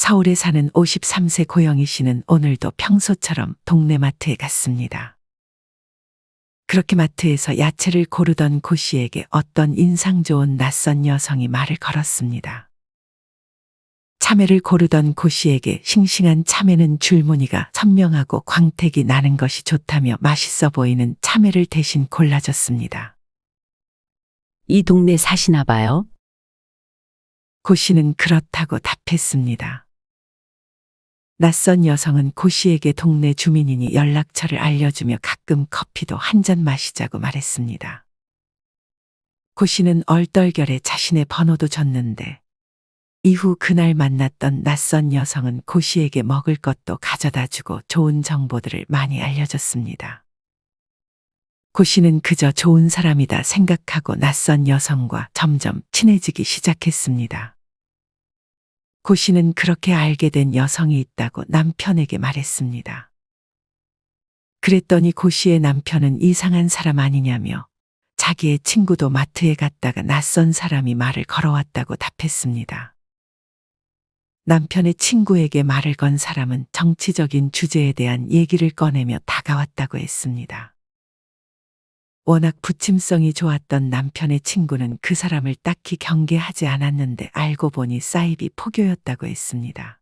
서울에 사는 53세 고영희 씨는 오늘도 평소처럼 동네 마트에 갔습니다. 그렇게 마트에서 야채를 고르던 고 씨에게 어떤 인상 좋은 낯선 여성이 말을 걸었습니다. 참외를 고르던 고 씨에게 싱싱한 참외는 줄무늬가 선명하고 광택이 나는 것이 좋다며 맛있어 보이는 참외를 대신 골라줬습니다. 이 동네 사시나 봐요? 고 씨는 그렇다고 답했습니다. 낯선 여성은 고 씨에게 동네 주민이니 연락처를 알려주며 가끔 커피도 한 잔 마시자고 말했습니다. 고 씨는 얼떨결에 자신의 번호도 줬는데 이후 그날 만났던 낯선 여성은 고 씨에게 먹을 것도 가져다 주고 좋은 정보들을 많이 알려줬습니다. 고 씨는 그저 좋은 사람이다 생각하고 낯선 여성과 점점 친해지기 시작했습니다. 고 씨는 그렇게 알게 된 여성이 있다고 남편에게 말했습니다. 그랬더니 고 씨의 남편은 이상한 사람 아니냐며 자기의 친구도 마트에 갔다가 낯선 사람이 말을 걸어왔다고 답했습니다. 남편의 친구에게 말을 건 사람은 정치적인 주제에 대한 얘기를 꺼내며 다가왔다고 했습니다. 워낙 부침성이 좋았던 남편의 친구는 그 사람을 딱히 경계하지 않았는데 알고 보니 사이비 포교였다고 했습니다.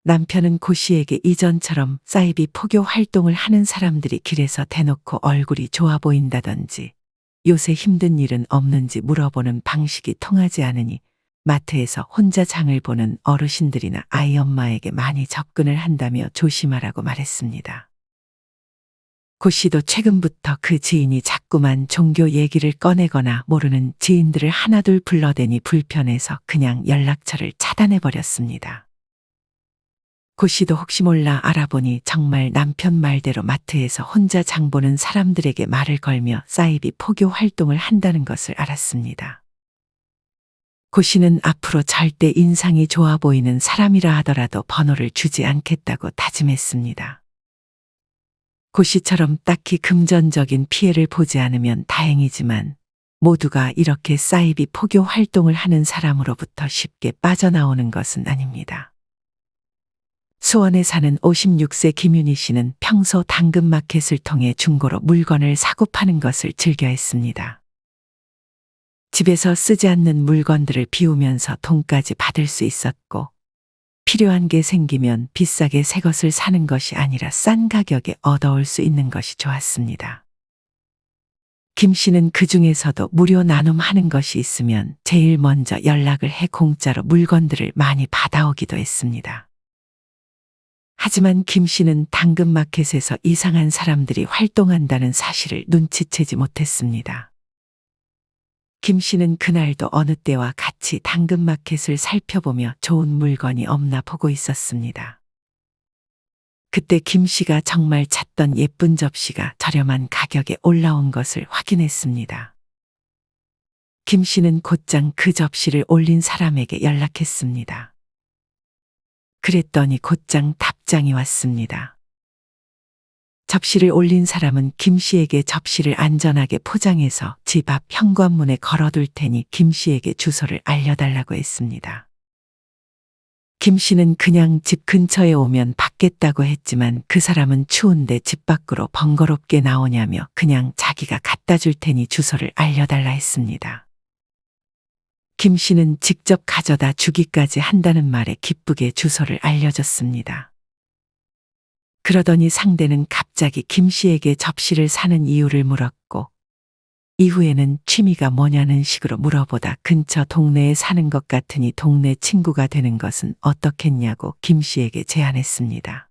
남편은 고 씨에게 이전처럼 사이비 포교 활동을 하는 사람들이 길에서 대놓고 얼굴이 좋아 보인다든지 요새 힘든 일은 없는지 물어보는 방식이 통하지 않으니 마트에서 혼자 장을 보는 어르신들이나 아이 엄마에게 많이 접근을 한다며 조심하라고 말했습니다. 고 씨도 최근부터 그 지인이 자꾸만 종교 얘기를 꺼내거나 모르는 지인들을 하나둘 불러대니 불편해서 그냥 연락처를 차단해버렸습니다. 고 씨도 혹시 몰라 알아보니 정말 남편 말대로 마트에서 혼자 장 보는 사람들에게 말을 걸며 사이비 포교 활동을 한다는 것을 알았습니다. 고 씨는 앞으로 절대 인상이 좋아 보이는 사람이라 하더라도 번호를 주지 않겠다고 다짐했습니다. 고 씨처럼 딱히 금전적인 피해를 보지 않으면 다행이지만 모두가 이렇게 사이비 포교 활동을 하는 사람으로부터 쉽게 빠져나오는 것은 아닙니다. 수원에 사는 56세 김윤희 씨는 평소 당근마켓을 통해 중고로 물건을 사고 파는 것을 즐겨 했습니다. 집에서 쓰지 않는 물건들을 비우면서 돈까지 받을 수 있었고 필요한 게 생기면 비싸게 새 것을 사는 것이 아니라 싼 가격에 얻어올 수 있는 것이 좋았습니다. 김 씨는 그 중에서도 무료 나눔하는 것이 있으면 제일 먼저 연락을 해 공짜로 물건들을 많이 받아오기도 했습니다. 하지만 김 씨는 당근마켓에서 이상한 사람들이 활동한다는 사실을 눈치채지 못했습니다. 김 씨는 그날도 어느 때와 같이 당근마켓을 살펴보며 좋은 물건이 없나 보고 있었습니다. 그때 김 씨가 정말 찾던 예쁜 접시가 저렴한 가격에 올라온 것을 확인했습니다. 김 씨는 곧장 그 접시를 올린 사람에게 연락했습니다. 그랬더니 곧장 답장이 왔습니다. 접시를 올린 사람은 김 씨에게 접시를 안전하게 포장해서 집 앞 현관문에 걸어둘 테니 김 씨에게 주소를 알려달라고 했습니다. 김 씨는 그냥 집 근처에 오면 받겠다고 했지만 그 사람은 추운데 집 밖으로 번거롭게 나오냐며 그냥 자기가 갖다 줄 테니 주소를 알려달라 했습니다. 김 씨는 직접 가져다 주기까지 한다는 말에 기쁘게 주소를 알려줬습니다. 그러더니 상대는 갑자기 김 씨에게 접시를 사는 이유를 물었고 이후에는 취미가 뭐냐는 식으로 물어보다 근처 동네에 사는 것 같으니 동네 친구가 되는 것은 어떻겠냐고 김 씨에게 제안했습니다.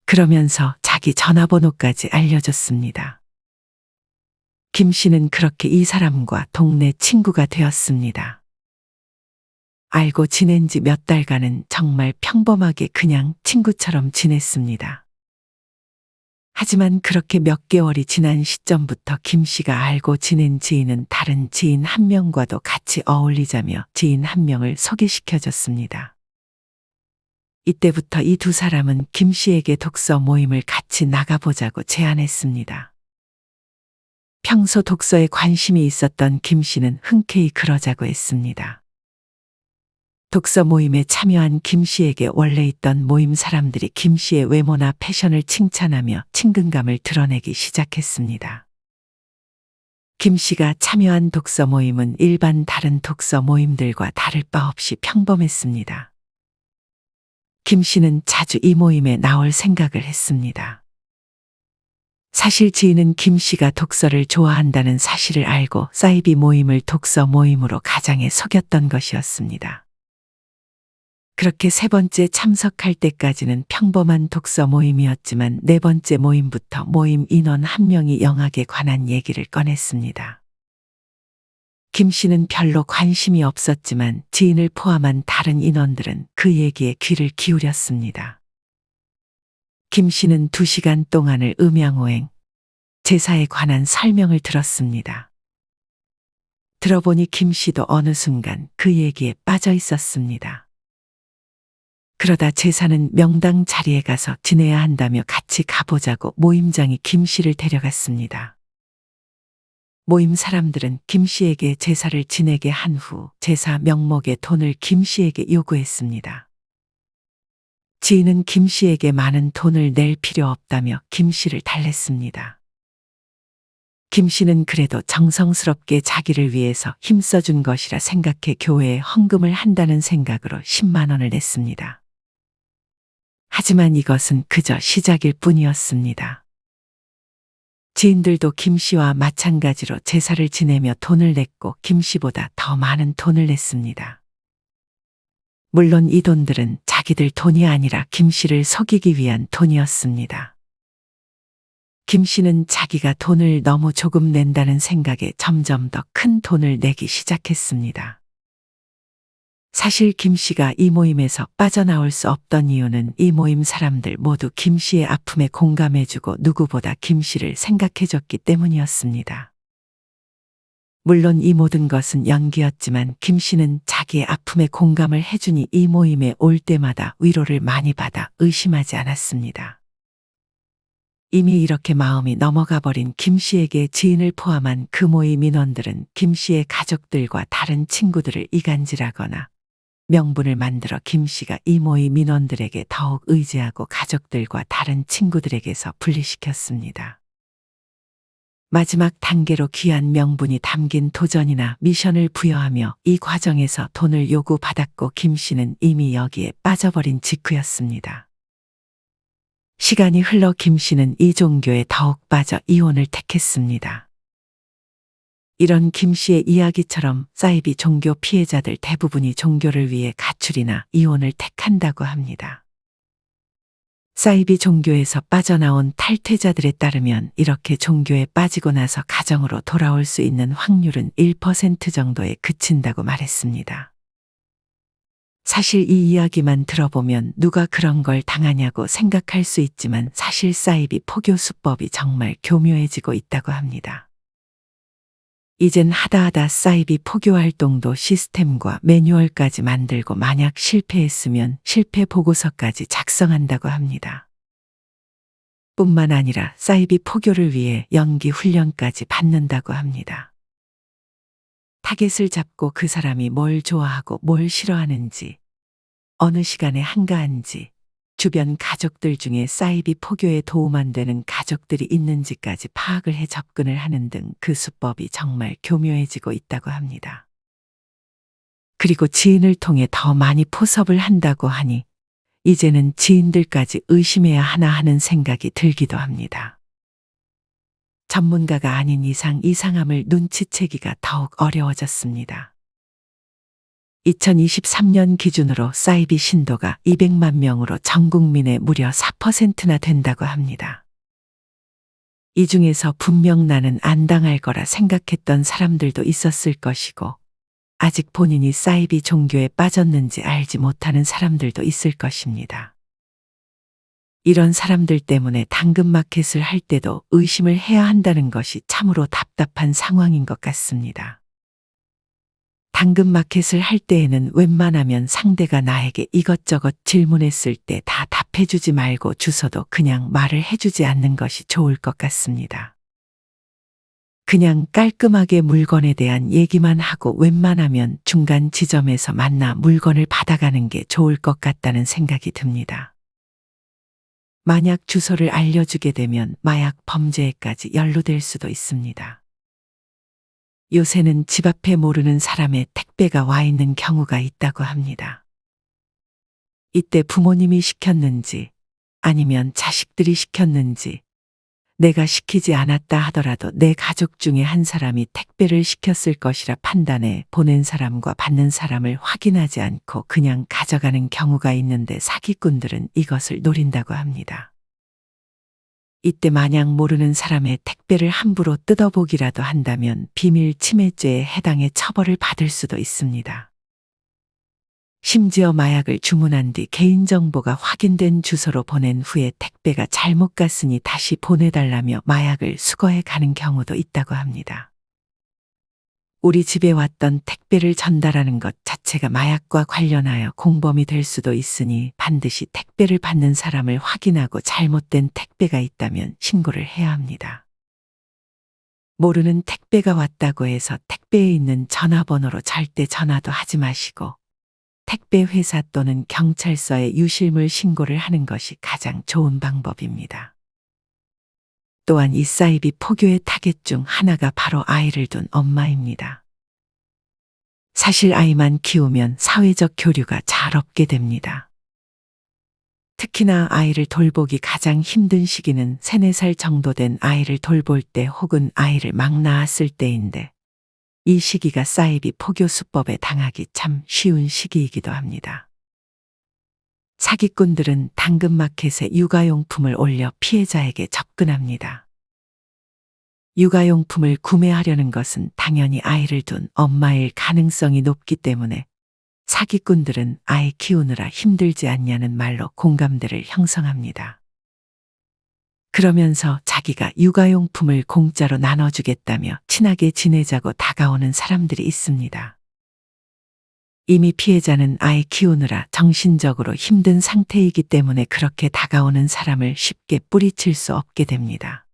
그러면서 자기 전화번호까지 알려줬습니다. 김 씨는 그렇게 이 사람과 동네 친구가 되었습니다. 알고 지낸 지 몇 달간은 정말 평범하게 그냥 친구처럼 지냈습니다. 하지만 그렇게 몇 개월이 지난 시점부터 김 씨가 알고 지낸 지인은 다른 지인 한 명과도 같이 어울리자며 지인 한 명을 소개시켜줬습니다. 이때부터 이 두 사람은 김 씨에게 독서 모임을 같이 나가보자고 제안했습니다. 평소 독서에 관심이 있었던 김 씨는 흔쾌히 그러자고 했습니다. 독서 모임에 참여한 김 씨에게 원래 있던 모임 사람들이 김 씨의 외모나 패션을 칭찬하며 친근감을 드러내기 시작했습니다. 김 씨가 참여한 독서 모임은 일반 다른 독서 모임들과 다를 바 없이 평범했습니다. 김 씨는 자주 이 모임에 나올 생각을 했습니다. 사실 지인은 김 씨가 독서를 좋아한다는 사실을 알고 사이비 모임을 독서 모임으로 가장해 속였던 것이었습니다. 그렇게 세 번째 참석할 때까지는 평범한 독서 모임이었지만 네 번째 모임부터 모임 인원 한 명이 영학에 관한 얘기를 꺼냈습니다. 김 씨는 별로 관심이 없었지만 지인을 포함한 다른 인원들은 그 얘기에 귀를 기울였습니다. 김 씨는 2시간 동안을 음양오행, 제사에 관한 설명을 들었습니다. 들어보니 김 씨도 어느 순간 그 얘기에 빠져 있었습니다. 그러다 제사는 명당 자리에 가서 지내야 한다며 같이 가보자고 모임장이 김 씨를 데려갔습니다. 모임 사람들은 김 씨에게 제사를 지내게 한 후 제사 명목의 돈을 김 씨에게 요구했습니다. 지인은 김 씨에게 많은 돈을 낼 필요 없다며 김 씨를 달랬습니다. 김 씨는 그래도 정성스럽게 자기를 위해서 힘써준 것이라 생각해 교회에 헌금을 한다는 생각으로 10만 원을 냈습니다. 하지만 이것은 그저 시작일 뿐이었습니다. 지인들도 김 씨와 마찬가지로 제사를 지내며 돈을 냈고 김 씨보다 더 많은 돈을 냈습니다. 물론 이 돈들은 자기들 돈이 아니라 김 씨를 속이기 위한 돈이었습니다. 김 씨는 자기가 돈을 너무 조금 낸다는 생각에 점점 더 큰 돈을 내기 시작했습니다. 사실 김 씨가 이 모임에서 빠져나올 수 없던 이유는 이 모임 사람들 모두 김 씨의 아픔에 공감해주고 누구보다 김 씨를 생각해줬기 때문이었습니다. 물론 이 모든 것은 연기였지만 김 씨는 자기의 아픔에 공감을 해주니 이 모임에 올 때마다 위로를 많이 받아 의심하지 않았습니다. 이미 이렇게 마음이 넘어가 버린 김 씨에게 지인을 포함한 그 모임 인원들은 김 씨의 가족들과 다른 친구들을 이간질하거나 명분을 만들어 김 씨가 이 모임 인원들에게 더욱 의지하고 가족들과 다른 친구들에게서 분리시켰습니다. 마지막 단계로 귀한 명분이 담긴 도전이나 미션을 부여하며 이 과정에서 돈을 요구받았고 김 씨는 이미 여기에 빠져버린 직후였습니다. 시간이 흘러 김 씨는 이 종교에 더욱 빠져 이혼을 택했습니다. 이런 김 씨의 이야기처럼 사이비 종교 피해자들 대부분이 종교를 위해 가출이나 이혼을 택한다고 합니다. 사이비 종교에서 빠져나온 탈퇴자들에 따르면 이렇게 종교에 빠지고 나서 가정으로 돌아올 수 있는 확률은 1% 정도에 그친다고 말했습니다. 사실 이 이야기만 들어보면 누가 그런 걸 당하냐고 생각할 수 있지만 사실 사이비 포교 수법이 정말 교묘해지고 있다고 합니다. 이젠 하다하다 사이비 포교 활동도 시스템과 매뉴얼까지 만들고 만약 실패했으면 실패 보고서까지 작성한다고 합니다. 뿐만 아니라 사이비 포교를 위해 연기 훈련까지 받는다고 합니다. 타겟을 잡고 그 사람이 뭘 좋아하고 뭘 싫어하는지, 어느 시간에 한가한지, 주변 가족들 중에 사이비 포교에 도움 안 되는 가족들이 있는지까지 파악을 해 접근을 하는 등 그 수법이 정말 교묘해지고 있다고 합니다. 그리고 지인을 통해 더 많이 포섭을 한다고 하니 이제는 지인들까지 의심해야 하나 하는 생각이 들기도 합니다. 전문가가 아닌 이상 이상함을 눈치채기가 더욱 어려워졌습니다. 2023년 기준으로 사이비 신도가 200만 명으로 전 국민의 무려 4%나 된다고 합니다. 이 중에서 분명 나는 안 당할 거라 생각했던 사람들도 있었을 것이고 아직 본인이 사이비 종교에 빠졌는지 알지 못하는 사람들도 있을 것입니다. 이런 사람들 때문에 당근마켓을 할 때도 의심을 해야 한다는 것이 참으로 답답한 상황인 것 같습니다. 당근마켓을 할 때에는 웬만하면 상대가 나에게 이것저것 질문했을 때 다 답해주지 말고 주소도 그냥 말을 해주지 않는 것이 좋을 것 같습니다. 그냥 깔끔하게 물건에 대한 얘기만 하고 웬만하면 중간 지점에서 만나 물건을 받아가는 게 좋을 것 같다는 생각이 듭니다. 만약 주소를 알려주게 되면 마약 범죄에까지 연루될 수도 있습니다. 요새는 집 앞에 모르는 사람의 택배가 와 있는 경우가 있다고 합니다. 이때 부모님이 시켰는지 아니면 자식들이 시켰는지 내가 시키지 않았다 하더라도 내 가족 중에 한 사람이 택배를 시켰을 것이라 판단해 보낸 사람과 받는 사람을 확인하지 않고 그냥 가져가는 경우가 있는데 사기꾼들은 이것을 노린다고 합니다. 이때 만약 모르는 사람의 택배를 함부로 뜯어보기라도 한다면 비밀 침해죄에 해당해 처벌을 받을 수도 있습니다. 심지어 마약을 주문한 뒤 개인정보가 확인된 주소로 보낸 후에 택배가 잘못 갔으니 다시 보내달라며 마약을 수거해 가는 경우도 있다고 합니다. 우리 집에 왔던 택배를 전달하는 것 자체가 마약과 관련하여 공범이 될 수도 있으니 반드시 택배를 받는 사람을 확인하고 잘못된 택배가 있다면 신고를 해야 합니다. 모르는 택배가 왔다고 해서 택배에 있는 전화번호로 절대 전화도 하지 마시고 택배 회사 또는 경찰서에 유실물 신고를 하는 것이 가장 좋은 방법입니다. 또한 이 사이비 포교의 타겟 중 하나가 바로 아이를 둔 엄마입니다. 사실 아이만 키우면 사회적 교류가 잘 없게 됩니다. 특히나 아이를 돌보기 가장 힘든 시기는 3, 4살 정도 된 아이를 돌볼 때 혹은 아이를 막 낳았을 때인데 이 시기가 사이비 포교 수법에 당하기 참 쉬운 시기이기도 합니다. 사기꾼들은 당근마켓에 육아용품을 올려 피해자에게 접근합니다. 육아용품을 구매하려는 것은 당연히 아이를 둔 엄마일 가능성이 높기 때문에 사기꾼들은 아이 키우느라 힘들지 않냐는 말로 공감대를 형성합니다. 그러면서 자기가 육아용품을 공짜로 나눠주겠다며 친하게 지내자고 다가오는 사람들이 있습니다. 이미 피해자는 아이 키우느라 정신적으로 힘든 상태이기 때문에 그렇게 다가오는 사람을 쉽게 뿌리칠 수 없게 됩니다.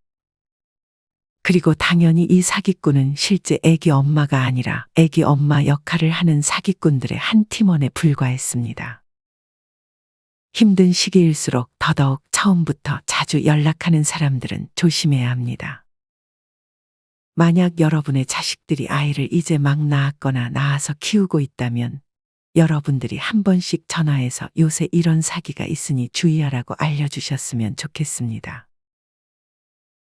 그리고 당연히 이 사기꾼은 실제 애기 엄마가 아니라 애기 엄마 역할을 하는 사기꾼들의 한 팀원에 불과했습니다. 힘든 시기일수록 더더욱 처음부터 자주 연락하는 사람들은 조심해야 합니다. 만약 여러분의 자식들이 아이를 이제 막 낳았거나 낳아서 키우고 있다면 여러분들이 한 번씩 전화해서 요새 이런 사기가 있으니 주의하라고 알려주셨으면 좋겠습니다.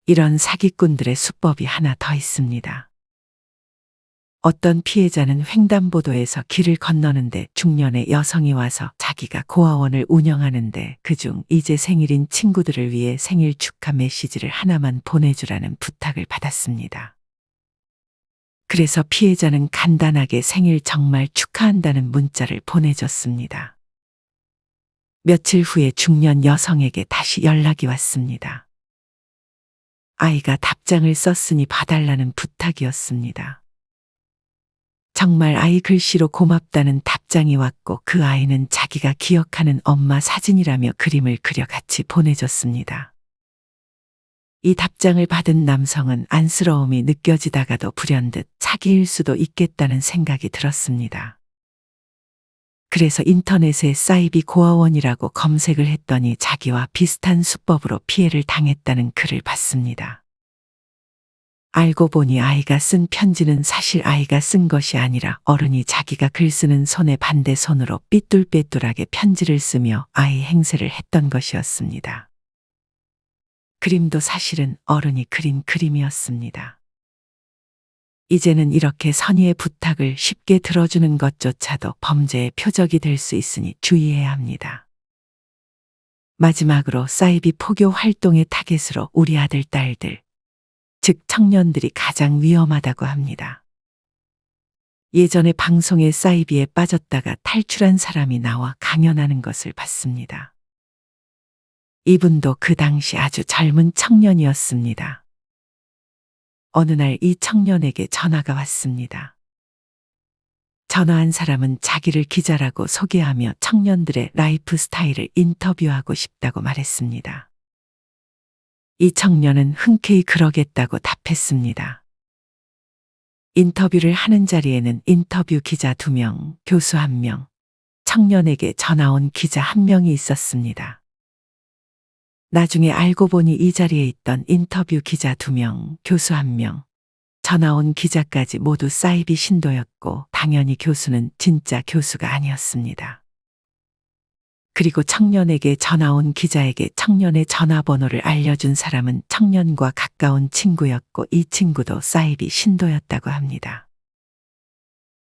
이런 사기꾼들의 수법이 하나 더 있습니다. 어떤 피해자는 횡단보도에서 길을 건너는데 중년의 여성이 와서 자기가 고아원을 운영하는데 그중 이제 생일인 친구들을 위해 생일 축하 메시지를 하나만 보내주라는 부탁을 받았습니다. 그래서 피해자는 간단하게 생일 정말 축하한다는 문자를 보내줬습니다. 며칠 후에 중년 여성에게 다시 연락이 왔습니다. 아이가 답장을 썼으니 봐달라는 부탁이었습니다. 정말 아이 글씨로 고맙다는 답장이 왔고 그 아이는 자기가 기억하는 엄마 사진이라며 그림을 그려 같이 보내줬습니다. 이 답장을 받은 남성은 안쓰러움이 느껴지다가도 불현듯 사기일 수도 있겠다는 생각이 들었습니다. 그래서 인터넷에 사이비 고아원이라고 검색을 했더니 자기와 비슷한 수법으로 피해를 당했다는 글을 봤습니다. 알고 보니 아이가 쓴 편지는 사실 아이가 쓴 것이 아니라 어른이 자기가 글 쓰는 손의 반대 손으로 삐뚤빼뚤하게 편지를 쓰며 아이 행세를 했던 것이었습니다. 그림도 사실은 어른이 그린 그림이었습니다. 이제는 이렇게 선의의 부탁을 쉽게 들어주는 것조차도 범죄의 표적이 될 수 있으니 주의해야 합니다. 마지막으로 사이비 포교 활동의 타겟으로 우리 아들, 딸들, 즉 청년들이 가장 위험하다고 합니다. 예전에 방송에 사이비에 빠졌다가 탈출한 사람이 나와 강연하는 것을 봤습니다. 이분도 그 당시 아주 젊은 청년이었습니다. 어느 날 이 청년에게 전화가 왔습니다. 전화한 사람은 자기를 기자라고 소개하며 청년들의 라이프 스타일을 인터뷰하고 싶다고 말했습니다. 이 청년은 흔쾌히 그러겠다고 답했습니다. 인터뷰를 하는 자리에는 인터뷰 기자 2명, 교수 1명, 청년에게 전화 온 기자 1명이 있었습니다. 나중에 알고 보니 이 자리에 있던 인터뷰 기자 2명, 교수 1명, 전화 온 기자까지 모두 사이비 신도였고 당연히 교수는 진짜 교수가 아니었습니다. 그리고 청년에게 전화 온 기자에게 청년의 전화번호를 알려준 사람은 청년과 가까운 친구였고 이 친구도 사이비 신도였다고 합니다.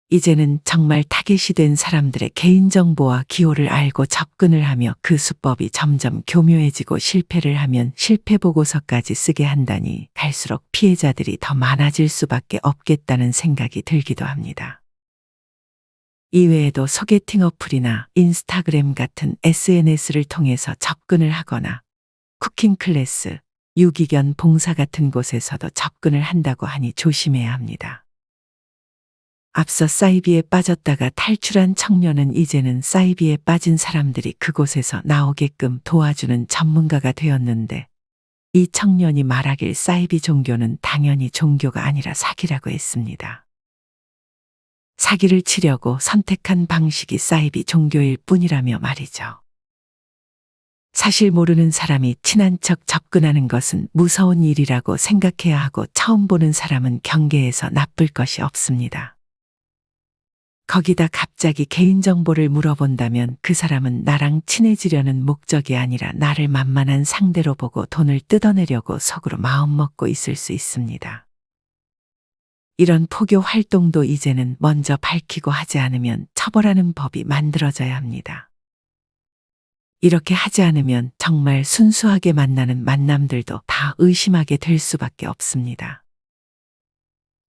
이제는 정말 타겟이 된 사람들의 개인정보와 기호를 알고 접근을 하며 그 수법이 점점 교묘해지고 실패를 하면 실패보고서까지 쓰게 한다니 갈수록 피해자들이 더 많아질 수밖에 없겠다는 생각이 들기도 합니다. 이외에도 소개팅 어플이나 인스타그램 같은 SNS를 통해서 접근을 하거나 쿠킹 클래스, 유기견 봉사 같은 곳에서도 접근을 한다고 하니 조심해야 합니다. 앞서 사이비에 빠졌다가 탈출한 청년은 이제는 사이비에 빠진 사람들이 그곳에서 나오게끔 도와주는 전문가가 되었는데 이 청년이 말하길 사이비 종교는 당연히 종교가 아니라 사기라고 했습니다. 사기를 치려고 선택한 방식이 사이비 종교일 뿐이라며 말이죠. 사실 모르는 사람이 친한 척 접근하는 것은 무서운 일이라고 생각해야 하고 처음 보는 사람은 경계해서 나쁠 것이 없습니다. 거기다 갑자기 개인정보를 물어본다면 그 사람은 나랑 친해지려는 목적이 아니라 나를 만만한 상대로 보고 돈을 뜯어내려고 속으로 마음먹고 있을 수 있습니다. 이런 포교 활동도 이제는 먼저 밝히고 하지 않으면 처벌하는 법이 만들어져야 합니다. 이렇게 하지 않으면 정말 순수하게 만나는 만남들도 다 의심하게 될 수밖에 없습니다.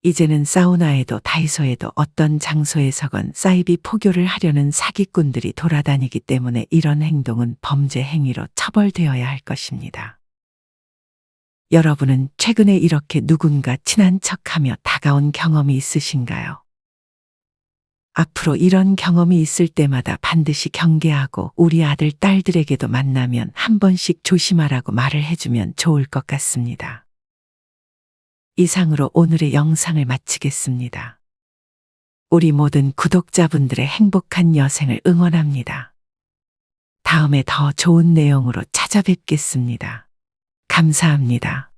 이제는 사우나에도 다이소에도 어떤 장소에서건 사이비 포교를 하려는 사기꾼들이 돌아다니기 때문에 이런 행동은 범죄 행위로 처벌되어야 할 것입니다. 여러분은 최근에 이렇게 누군가 친한 척하며 다가온 경험이 있으신가요? 앞으로 이런 경험이 있을 때마다 반드시 경계하고 우리 아들, 딸들에게도 만나면 한 번씩 조심하라고 말을 해주면 좋을 것 같습니다. 이상으로 오늘의 영상을 마치겠습니다. 우리 모든 구독자분들의 행복한 여생을 응원합니다. 다음에 더 좋은 내용으로 찾아뵙겠습니다. 감사합니다.